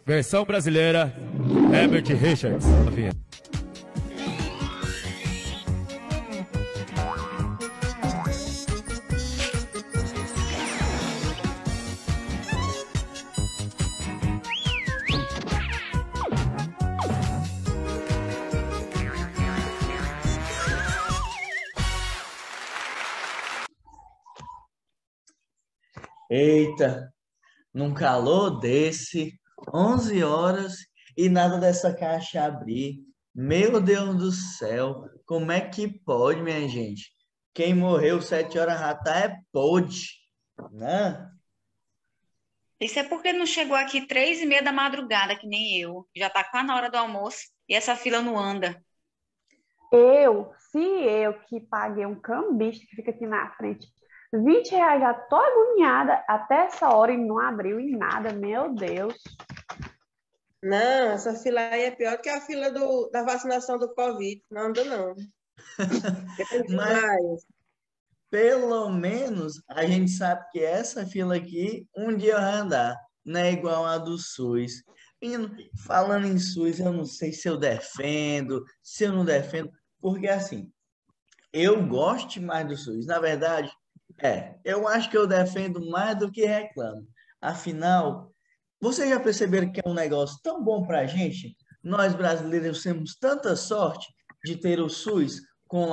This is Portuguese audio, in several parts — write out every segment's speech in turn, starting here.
Versão brasileira, Herbert Richards. Eita, num calor desse, 11 horas e nada dessa caixa abrir. Meu Deus do céu, como é que pode, minha gente? Quem morreu 7 horas já tá é pôde, né? Isso é porque não chegou aqui 3h30 da madrugada, que nem eu. Já tá quase na hora do almoço e essa fila não anda. Se eu que paguei um cambista que fica aqui na frente, R$ 20, já tô agoniada até essa hora e não abriu em nada, meu Deus. Não, essa fila aí é pior que a fila da vacinação do Covid. Não anda, não. Depende Mas demais. pelo menos a gente sabe que essa fila aqui um dia vai andar, não é igual a do SUS. Menino, falando em SUS, eu não sei se eu defendo, se eu não defendo, porque assim, eu gosto mais do SUS. Na verdade, eu acho que eu defendo mais do que reclamo. Afinal, vocês já perceberam que é um negócio tão bom para a gente? Nós brasileiros temos tanta sorte de ter o SUS com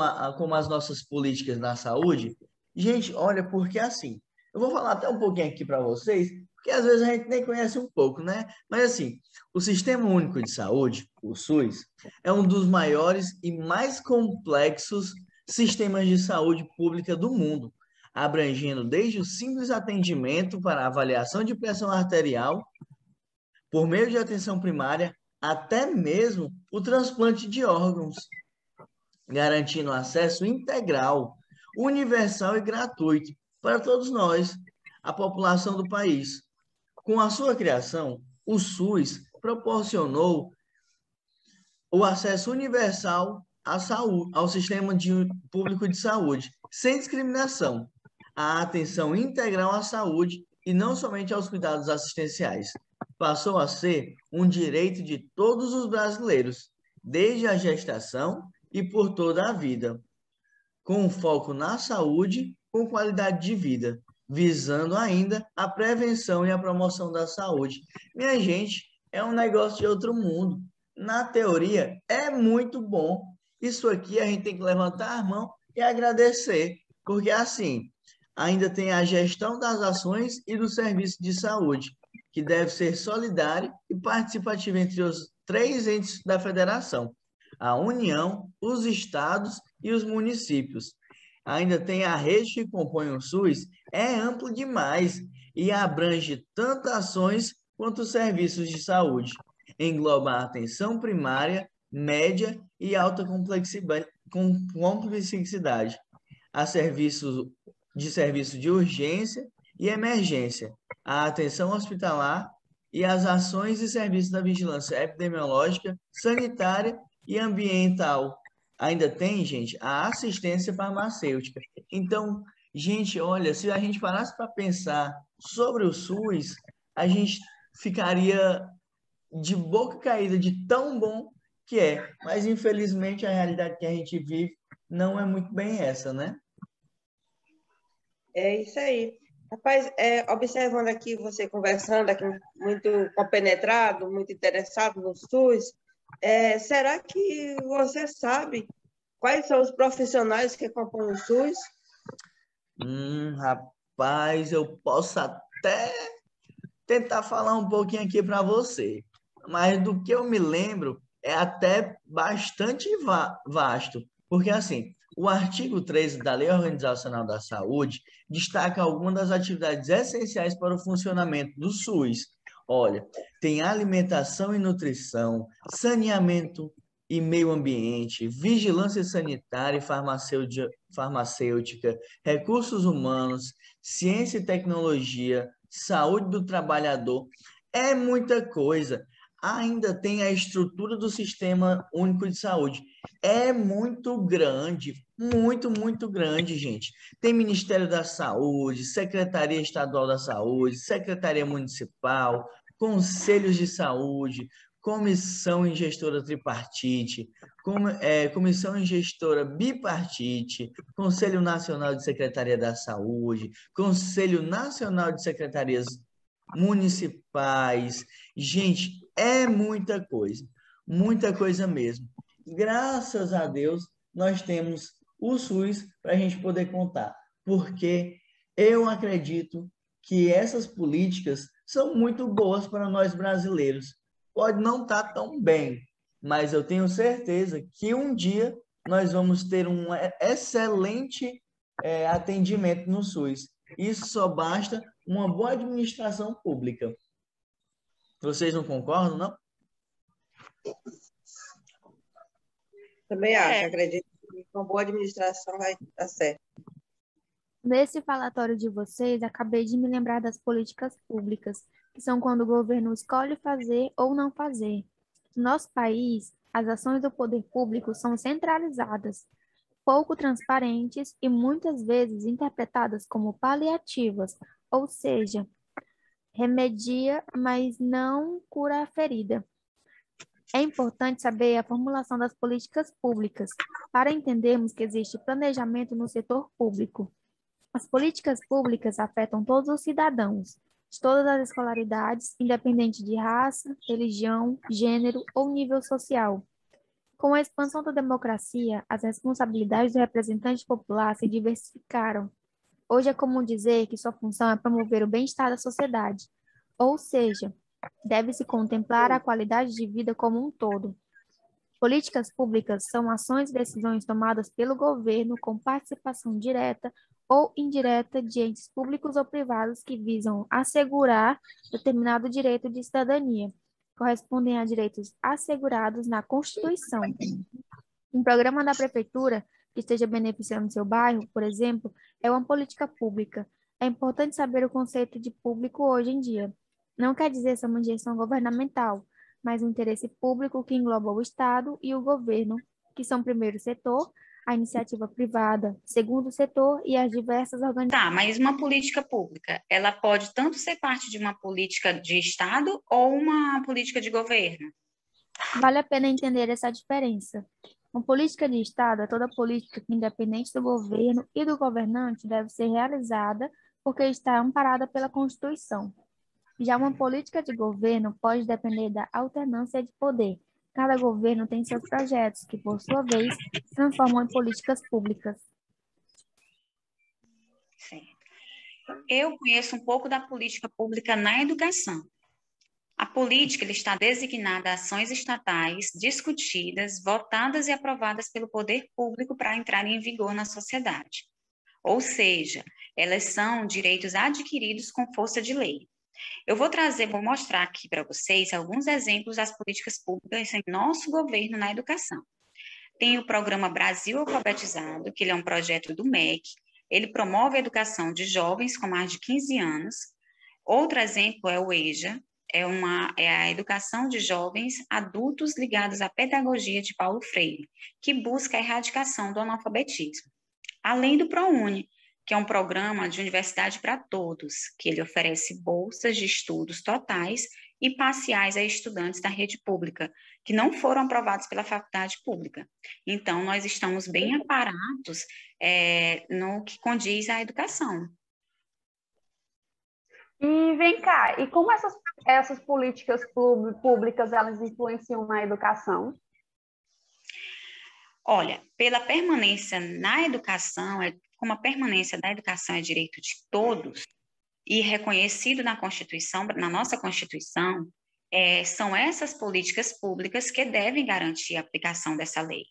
as nossas políticas na saúde. Gente, olha, porque assim, eu vou falar até um pouquinho aqui para vocês, porque às vezes a gente nem conhece um pouco, né? Mas assim, o Sistema Único de Saúde, o SUS, é um dos maiores e mais complexos sistemas de saúde pública do mundo, abrangendo desde o simples atendimento para avaliação de pressão arterial por meio de atenção primária, até mesmo o transplante de órgãos, garantindo acesso integral, universal e gratuito para todos nós, a população do país. Com a sua criação, o SUS proporcionou o acesso universal à saúde, ao público de saúde, sem discriminação, a atenção integral à saúde e não somente aos cuidados assistenciais. Passou a ser um direito de todos os brasileiros, desde a gestação e por toda a vida, com foco na saúde, com qualidade de vida, visando ainda a prevenção e a promoção da saúde. Minha gente, é um negócio de outro mundo. Na teoria, é muito bom. Isso aqui a gente tem que levantar a mão e agradecer, porque assim, ainda tem a gestão das ações e do serviço de saúde, que deve ser solidário e participativo entre os três entes da federação, a União, os estados e os municípios. Ainda tem a rede que compõe o SUS, é amplo demais e abrange tanto ações quanto serviços de saúde. Engloba a atenção primária, média e alta complexidade, a serviço de urgência e emergência, a atenção hospitalar e as ações e serviços da vigilância epidemiológica, sanitária e ambiental. Ainda tem, gente, a assistência farmacêutica. Então, gente, olha, se a gente parasse para pensar sobre o SUS, a gente ficaria de boca caída de tão bom que é. Mas, infelizmente, a realidade que a gente vive não é muito bem essa, né? É isso aí. Rapaz, observando aqui, você conversando aqui, muito compenetrado, muito interessado no SUS, será que você sabe quais são os profissionais que compõem o SUS? Rapaz, eu posso até tentar falar um pouquinho aqui para você, mas do que eu me lembro é até bastante vasto, porque assim, o artigo 13 da Lei Organizacional da Saúde destaca algumas das atividades essenciais para o funcionamento do SUS. Olha, tem alimentação e nutrição, saneamento e meio ambiente, vigilância sanitária e farmacêutica, recursos humanos, ciência e tecnologia, saúde do trabalhador, é muita coisa. Ainda tem a estrutura do Sistema Único de Saúde. É muito grande, muito, muito grande, gente. Tem Ministério da Saúde, Secretaria Estadual da Saúde, Secretaria Municipal, conselhos de saúde, comissão em gestora tripartite, comissão em gestora bipartite, Conselho Nacional de Secretaria da Saúde, Conselho Nacional de Secretarias Municipais. Gente, é muita coisa mesmo. Graças a Deus, nós temos o SUS para a gente poder contar, porque eu acredito que essas políticas são muito boas para nós brasileiros. Pode não estar tão bem, mas eu tenho certeza que um dia nós vamos ter um excelente atendimento no SUS. Isso só basta uma boa administração pública. Vocês não concordam, não? Também acho, acredito que uma boa administração vai dar certo. Nesse falatório de vocês, acabei de me lembrar das políticas públicas, que são quando o governo escolhe fazer ou não fazer. No nosso país, as ações do poder público são centralizadas, pouco transparentes e muitas vezes interpretadas como paliativas, ou seja, remedia, mas não cura a ferida. É importante saber a formulação das políticas públicas, para entendermos que existe planejamento no setor público. As políticas públicas afetam todos os cidadãos, de todas as escolaridades, independente de raça, religião, gênero ou nível social. Com a expansão da democracia, as responsabilidades do representante popular se diversificaram. Hoje é comum dizer que sua função é promover o bem-estar da sociedade, ou seja, deve-se contemplar a qualidade de vida como um todo. Políticas públicas são ações e decisões tomadas pelo governo com participação direta ou indireta de entes públicos ou privados que visam assegurar determinado direito de cidadania, correspondem a direitos assegurados na Constituição. Um programa da prefeitura que esteja beneficiando seu bairro, por exemplo, é uma política pública. É importante saber o conceito de público hoje em dia. Não quer dizer ser uma gestão governamental, mas um interesse público que engloba o Estado e o governo, que são primeiro setor, a iniciativa privada, segundo setor e as diversas organizações. Tá, mas uma política pública, ela pode tanto ser parte de uma política de Estado ou uma política de governo? Vale a pena entender essa diferença. Uma política de Estado é toda política que, independente do governo e do governante, deve ser realizada porque está amparada pela Constituição. Já uma política de governo pode depender da alternância de poder. Cada governo tem seus projetos, que, por sua vez, se transformam em políticas públicas. Certo. Eu conheço um pouco da política pública na educação. A política está designada a ações estatais discutidas, votadas e aprovadas pelo poder público para entrarem em vigor na sociedade. Ou seja, elas são direitos adquiridos com força de lei. Eu vou mostrar aqui para vocês alguns exemplos das políticas públicas em nosso governo na educação. Tem o programa Brasil Alfabetizado, que ele é um projeto do MEC. Ele promove a educação de jovens com mais de 15 anos. Outro exemplo é o EJA, é a educação de jovens adultos ligados à pedagogia de Paulo Freire, que busca a erradicação do analfabetismo. Além do ProUni, que é um programa de universidade para todos, que ele oferece bolsas de estudos totais e parciais a estudantes da rede pública, que não foram aprovados pela faculdade pública. Então, nós estamos bem aparados no que condiz à educação. E vem cá, e como essas políticas públicas elas influenciam na educação? Olha, pela permanência na educação, como a permanência da educação é direito de todos e reconhecido na Constituição, na nossa Constituição, são essas políticas públicas que devem garantir a aplicação dessa lei,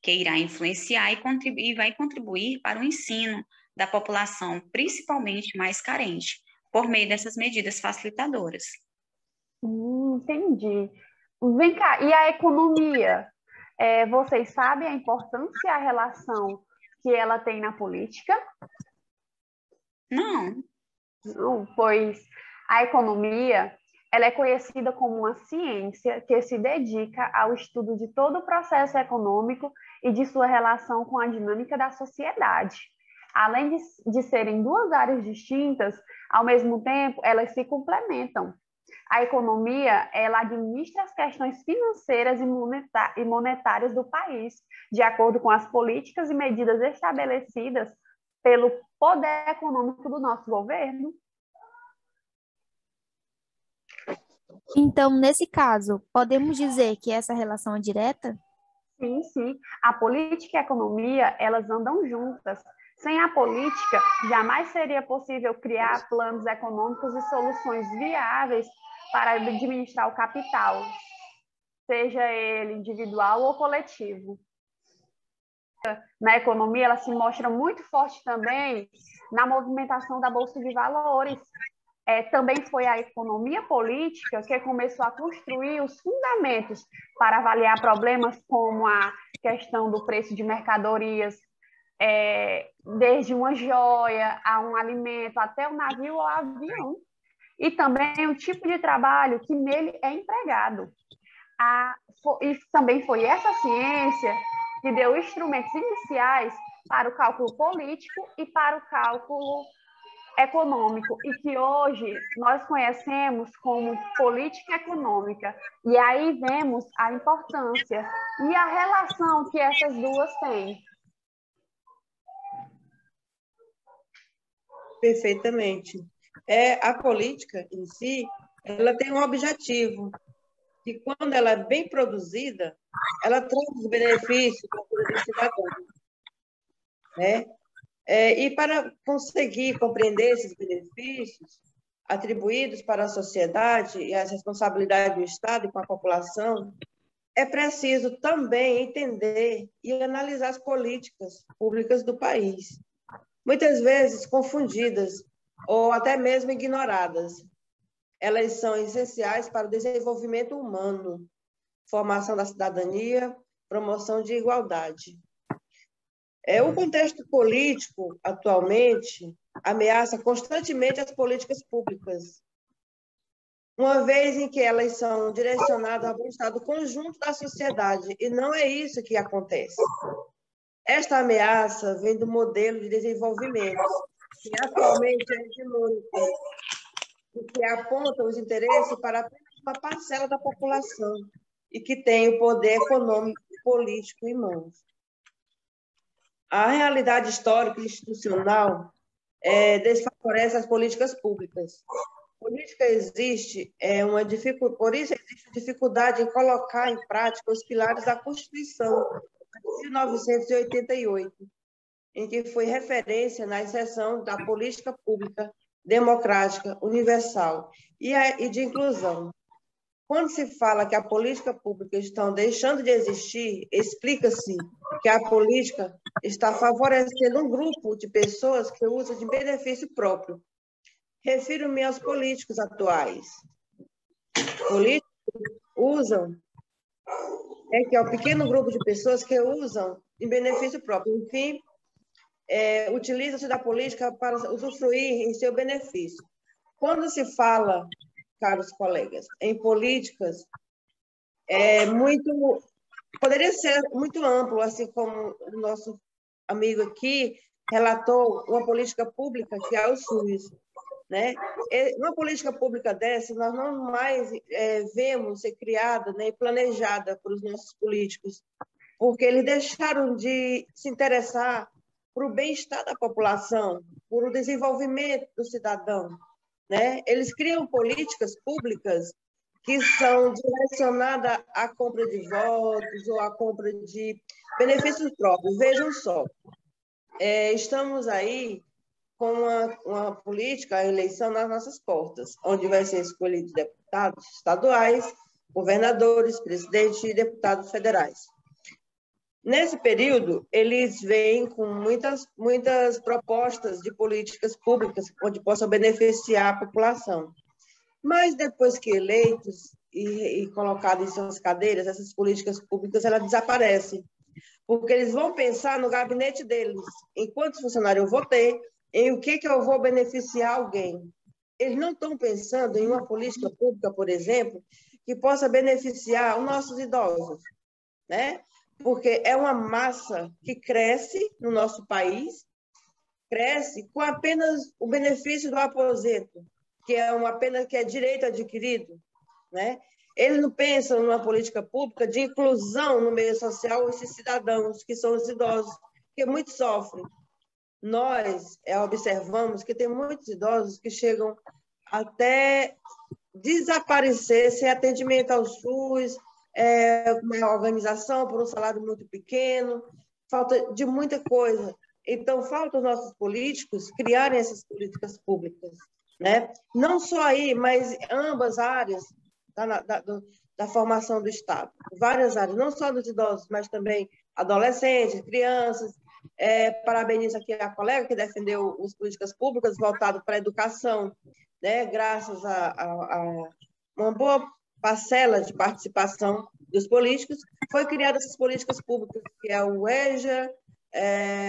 que irá influenciar e vai contribuir para o ensino da população, principalmente mais carente, por meio dessas medidas facilitadoras. Entendi. Vem cá, e a economia? Vocês sabem a importância e a relação que ela tem na política? Não. Não, pois a economia ela é conhecida como uma ciência que se dedica ao estudo de todo o processo econômico e de sua relação com a dinâmica da sociedade. Além de serem duas áreas distintas, ao mesmo tempo, elas se complementam. A economia, ela administra as questões financeiras e monetárias do país, de acordo com as políticas e medidas estabelecidas pelo poder econômico do nosso governo. Então, nesse caso, podemos dizer que essa relação é direta? Sim, sim. A política e a economia, elas andam juntas. Sem a política, jamais seria possível criar planos econômicos e soluções viáveis para administrar o capital, seja ele individual ou coletivo. Na economia, ela se mostra muito forte também na movimentação da Bolsa de Valores. Também foi a economia política que começou a construir os fundamentos para avaliar problemas como a questão do preço de mercadorias, desde uma joia a um alimento, até o navio ou avião. E também o tipo de trabalho que nele é empregado. E também foi essa ciência que deu instrumentos iniciais para o cálculo político e para o cálculo econômico, e que hoje nós conhecemos como política econômica. E aí vemos a importância e a relação que essas duas têm. Perfeitamente. A política em si, ela tem um objetivo, que quando ela é bem produzida, ela traz os benefícios para todos os cidadãos, né? E para conseguir compreender esses benefícios atribuídos para a sociedade e as responsabilidades do Estado e com a população, é preciso também entender e analisar as políticas públicas do país, muitas vezes confundidas ou até mesmo ignoradas. Elas são essenciais para o desenvolvimento humano, formação da cidadania, promoção de igualdade. O contexto político, atualmente, ameaça constantemente as políticas públicas, uma vez em que elas são direcionadas ao bem-estar do conjunto da sociedade, e não é isso que acontece. Esta ameaça vem do modelo de desenvolvimento, que atualmente é hegemônico, e que aponta os interesses para apenas uma parcela da população, e que tem o poder econômico e político em mãos. A realidade histórica e institucional desfavorece as políticas públicas. Por isso existe dificuldade em colocar em prática os pilares da Constituição de 1988, em que foi referência na seção da política pública democrática, universal e de inclusão. Quando se fala que a política pública está deixando de existir, explica-se que a política está favorecendo um grupo de pessoas que usam de benefício próprio. Refiro-me aos políticos atuais. Políticos usam, que é um pequeno grupo de pessoas que usam em benefício próprio. Enfim, utilizam-se da política para usufruir em seu benefício. Quando se fala, caros colegas, em políticas, poderia ser muito amplo, assim como o nosso amigo aqui relatou, uma política pública que é o SUS, né? Uma política pública dessa, nós não mais vemos ser criada, né, e planejada por os nossos políticos, porque eles deixaram de se interessar por o bem-estar da população, por o desenvolvimento do cidadão, né? Eles criam políticas públicas que são direcionadas à compra de votos ou à compra de benefícios próprios. Vejam só, estamos aí com uma política, a eleição nas nossas portas, onde vai ser escolhidos deputados estaduais, governadores, presidentes e deputados federais. Nesse período, eles vêm com muitas propostas de políticas públicas onde possam beneficiar a população. Mas depois que eleitos e colocados em suas cadeiras, essas políticas públicas elas desaparecem, porque eles vão pensar no gabinete deles, em quantos funcionários eu vou ter, em o que eu vou beneficiar alguém. Eles não estão pensando em uma política pública, por exemplo, que possa beneficiar os nossos idosos, né? Porque é uma massa que cresce no nosso país, cresce com apenas o benefício do aposento, que é uma pena que é direito adquirido, né? Eles não pensam numa política pública de inclusão no meio social esses cidadãos que são os idosos, que muito sofrem. Nós observamos que tem muitos idosos que chegam até desaparecer sem atendimento ao SUS, uma organização por um salário muito pequeno, falta de muita coisa. Então, falta os nossos políticos criarem essas políticas públicas, né? Não só aí, mas ambas áreas da formação do Estado. Várias áreas, não só dos idosos, mas também adolescentes, crianças. Parabenizo aqui a colega que defendeu as políticas públicas voltadas para a educação, né? Graças a uma boa parcela de participação dos políticos, foi criada essas políticas públicas, que é o EJA,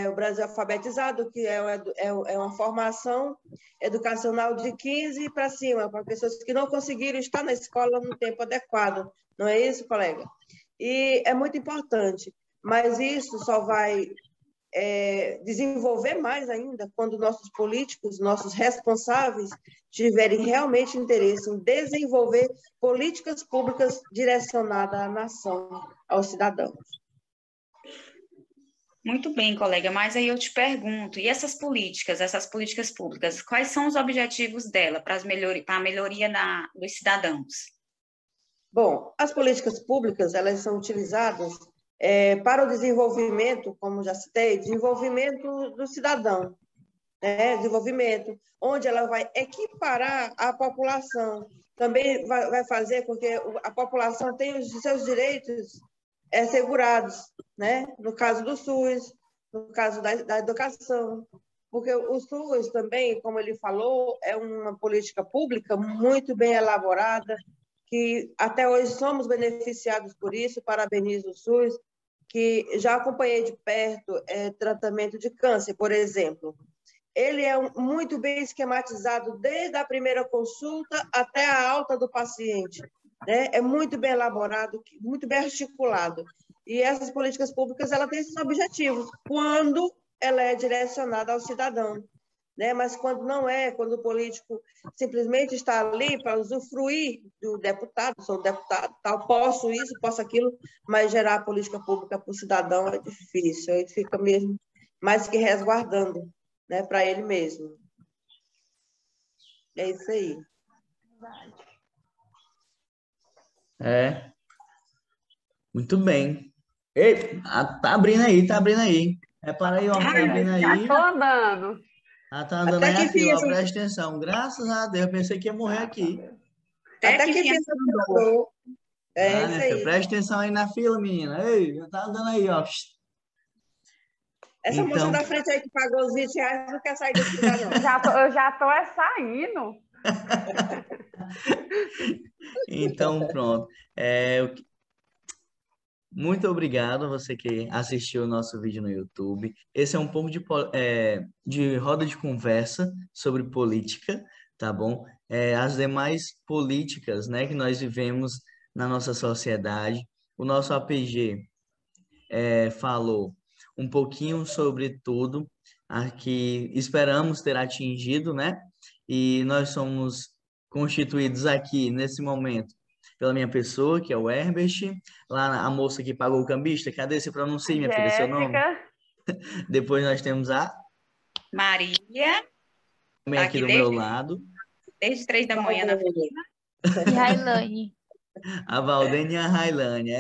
o Brasil Alfabetizado, que é uma formação educacional de 15 para cima, para pessoas que não conseguiram estar na escola no tempo adequado. Não é isso, colega? E é muito importante, mas isso só vai desenvolver mais ainda quando nossos políticos, nossos responsáveis, tiverem realmente interesse em desenvolver políticas públicas direcionadas à nação, aos cidadãos. Muito bem, colega, mas aí eu te pergunto, e essas políticas públicas, quais são os objetivos dela para a melhoria dos cidadãos? Bom, as políticas públicas, elas são utilizadas para o desenvolvimento, como já citei, desenvolvimento do cidadão, né? Desenvolvimento, onde ela vai equiparar a população, também vai fazer com que a população tenha os seus direitos assegurados, né? No caso do SUS, no caso da educação, porque o SUS também, como ele falou, é uma política pública muito bem elaborada, que até hoje somos beneficiados por isso, parabenizo o SUS, que já acompanhei de perto tratamento de câncer, por exemplo. Ele é muito bem esquematizado desde a primeira consulta até a alta do paciente, né? É muito bem elaborado, muito bem articulado. E essas políticas públicas, ela tem esses objetivos, quando ela é direcionada ao cidadão, né? Mas quando não quando o político simplesmente está ali para usufruir do deputado, sou deputado, tal, posso isso, posso aquilo, mas gerar a política pública para o cidadão é difícil, ele fica mesmo mais que resguardando, né, para ele mesmo. É isso aí. Muito bem. Ei, tá abrindo aí, tá abrindo aí. Para aí, ó, tá abrindo aí. Já tô andando. Tá andando aí a fila, presta atenção. Graças a Deus, eu pensei que ia morrer aqui. Até que pensa que andou. Isso aí. Presta atenção aí na fila, menina. Ei, já tá andando aí, ó. Essa moça da frente aí que pagou os R$20 não quer sair desse lugar, não. Eu já tô saindo. Então, pronto. Muito obrigado a você que assistiu o nosso vídeo no YouTube. Esse é um pouco de roda de conversa sobre política, tá bom? As demais políticas, né, que nós vivemos na nossa sociedade. O nosso APG falou um pouquinho sobre tudo que esperamos ter atingido, né? E nós somos constituídos aqui, nesse momento, pela minha pessoa, que é o Herbert, lá a moça que pagou o cambista. Cadê? Você pronuncia, minha filha, seu nome? Depois nós temos a Maria, também aqui do meu lado. Desde 3 da manhã na fila. E Railane. A Valdene e a Railane.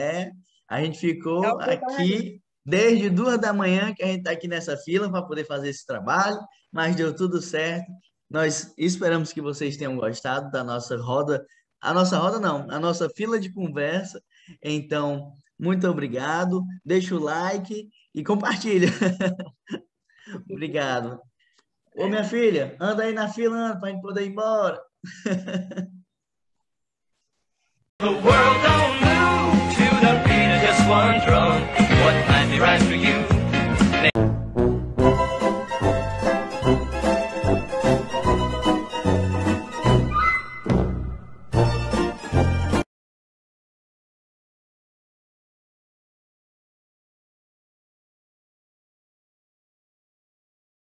A gente ficou aqui desde 2 da manhã que a gente está aqui nessa fila para poder fazer esse trabalho, mas deu tudo certo. Nós esperamos que vocês tenham gostado da nossa roda. A nossa fila de conversa. Então, muito obrigado. Deixa o like e compartilha. Obrigado. Ô, minha filha, anda aí na fila para a gente poder ir embora. The world don't move to the beat of just one drum. What might be right